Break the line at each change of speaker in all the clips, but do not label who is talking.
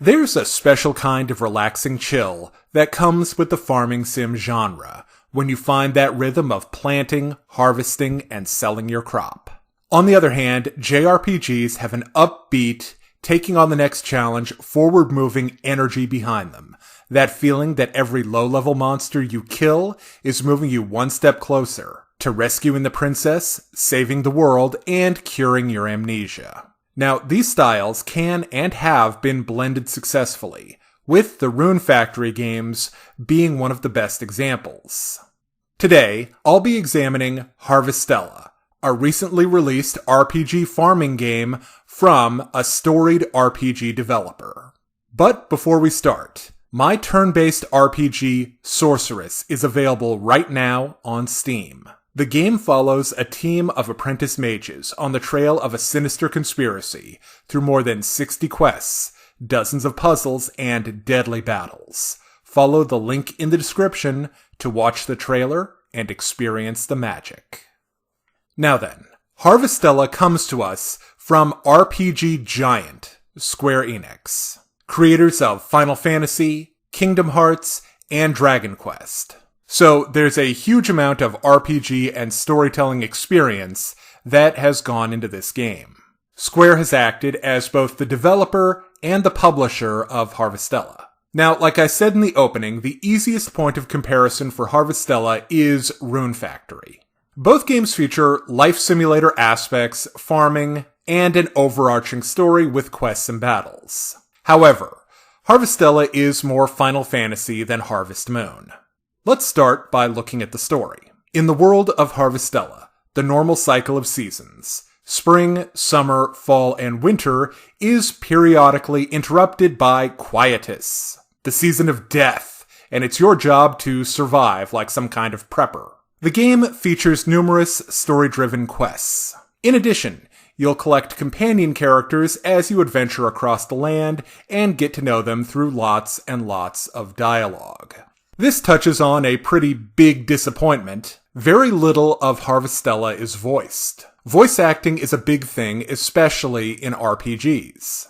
There's a special kind of relaxing chill that comes with the farming sim genre when you find that rhythm of planting, harvesting, and selling your crop. On the other hand, JRPGs have an upbeat, taking on the next challenge, forward-moving energy behind them. That feeling that every low-level monster you kill is moving you one step closer to rescuing the princess, saving the world, and curing your amnesia. Now, these styles can and have been blended successfully, with the Rune Factory games being one of the best examples. Today, I'll be examining Harvestella, a recently released RPG farming game from a storied RPG developer. But before we start, my turn-based RPG, Sorcerous, is available right now on Steam. The game follows a team of apprentice mages on the trail of a sinister conspiracy through more than 60 quests, dozens of puzzles, and deadly battles. Follow the link in the description to watch the trailer and experience the magic. Now then, Harvestella comes to us from RPG giant Square Enix, creators of Final Fantasy, Kingdom Hearts, and Dragon Quest. So there's a huge amount of RPG and storytelling experience that has gone into this game. Square has acted as both the developer and the publisher of Harvestella. Now, like I said in the opening, the easiest point of comparison for Harvestella is Rune Factory. Both games feature life simulator aspects, farming, and an overarching story with quests and battles. However, Harvestella is more Final Fantasy than Harvest Moon. Let's start by looking at the story. In the world of Harvestella, the normal cycle of seasons, spring, summer, fall, and winter, is periodically interrupted by quietus, the season of death, and it's your job to survive like some kind of prepper. The game features numerous story-driven quests. In addition, you'll collect companion characters as you adventure across the land and get to know them through lots and lots of dialogue. This touches on a pretty big disappointment. Very little of Harvestella is voiced. Voice acting is a big thing, especially in RPGs.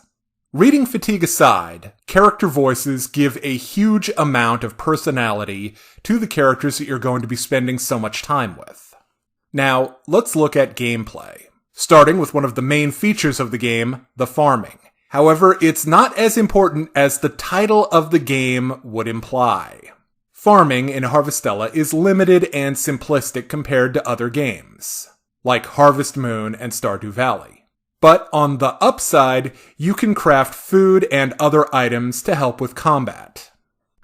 Reading fatigue aside, character voices give a huge amount of personality to the characters that you're going to be spending so much time with. Now, let's look at gameplay. Starting with one of the main features of the game, the farming. However, it's not as important as the title of the game would imply. Farming in Harvestella is limited and simplistic compared to other games, like Harvest Moon and Stardew Valley. But on the upside, you can craft food and other items to help with combat.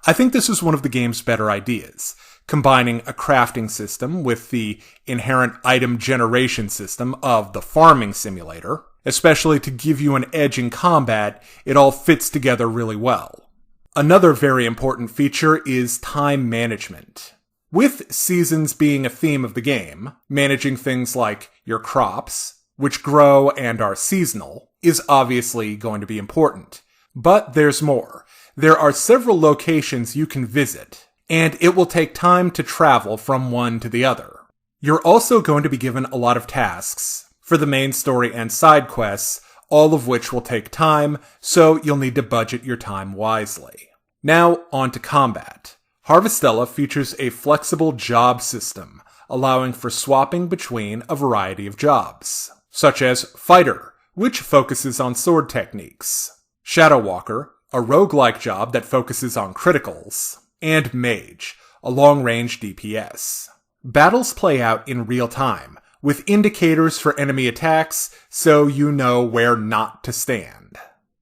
I think this is one of the game's better ideas, combining a crafting system with the inherent item generation system of the farming simulator. Especially to give you an edge in combat, it all fits together really well. Another very important feature is time management. With seasons being a theme of the game, managing things like your crops, which grow and are seasonal, is obviously going to be important. But there's more. There are several locations you can visit, and it will take time to travel from one to the other. You're also going to be given a lot of tasks for the main story and side quests, all of which will take time, so you'll need to budget your time wisely. Now, on to combat. Harvestella features a flexible job system, allowing for swapping between a variety of jobs, such as Fighter, which focuses on sword techniques, Shadow Walker, a roguelike job that focuses on criticals, and Mage, a long-range DPS. Battles play out in real time, with indicators for enemy attacks, so you know where not to stand.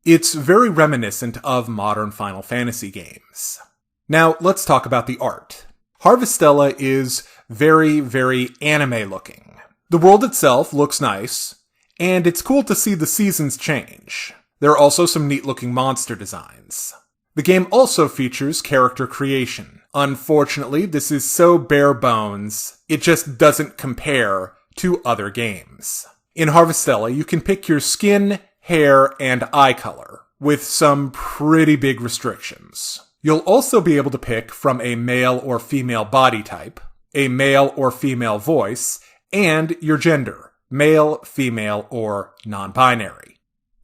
It's very reminiscent of modern Final Fantasy games. Now, let's talk about the art. Harvestella is very, very anime-looking. The world itself looks nice, and it's cool to see the seasons change. There are also some neat-looking monster designs. The game also features character creation. Unfortunately, this is so bare bones, it just doesn't compare to other games. In Harvestella, you can pick your skin, hair, and eye color, with some pretty big restrictions. You'll also be able to pick from a male or female body type, a male or female voice, and your gender, male, female, or non-binary.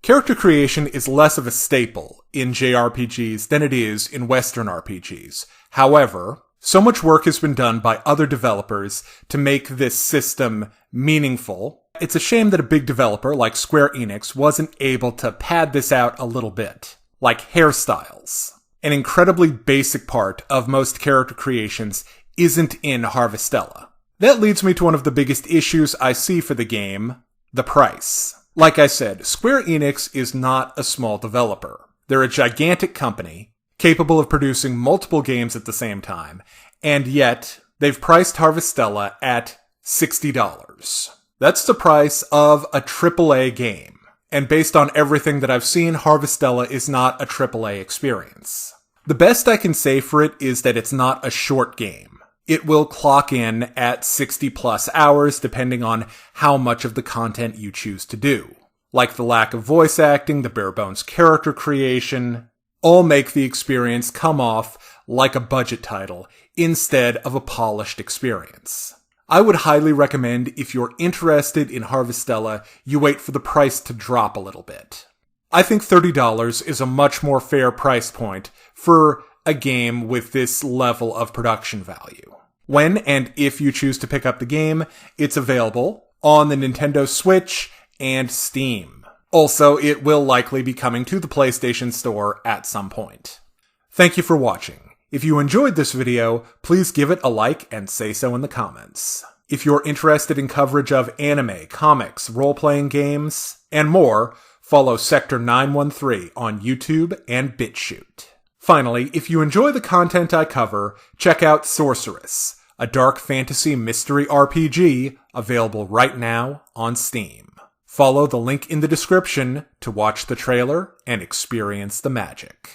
Character creation is less of a staple in JRPGs than it is in Western RPGs. However, so much work has been done by other developers to make this system meaningful. It's a shame that a big developer like Square Enix wasn't able to pad this out a little bit. Like hairstyles. An incredibly basic part of most character creations isn't in Harvestella. That leads me to one of the biggest issues I see for the game, the price. Like I said, Square Enix is not a small developer. They're a gigantic company, capable of producing multiple games at the same time, and yet they've priced Harvestella at $60. That's the price of a AAA game. And based on everything that I've seen, Harvestella is not a AAA experience. The best I can say for it is that it's not a short game. It will clock in at 60 plus hours depending on how much of the content you choose to do. Like the lack of voice acting, the bare bones character creation, all make the experience come off like a budget title instead of a polished experience. I would highly recommend, if you're interested in Harvestella, you wait for the price to drop a little bit. I think $30 is a much more fair price point for a game with this level of production value. When and if you choose to pick up the game, it's available on the Nintendo Switch and Steam. Also, it will likely be coming to the PlayStation Store at some point. Thank you for watching. If you enjoyed this video, please give it a like and say so in the comments. If you're interested in coverage of anime, comics, role-playing games, and more, follow Sector 913 on YouTube and BitChute. Finally, if you enjoy the content I cover, check out Sorcerous, a dark fantasy mystery RPG available right now on Steam. Follow the link in the description to watch the trailer and experience the magic.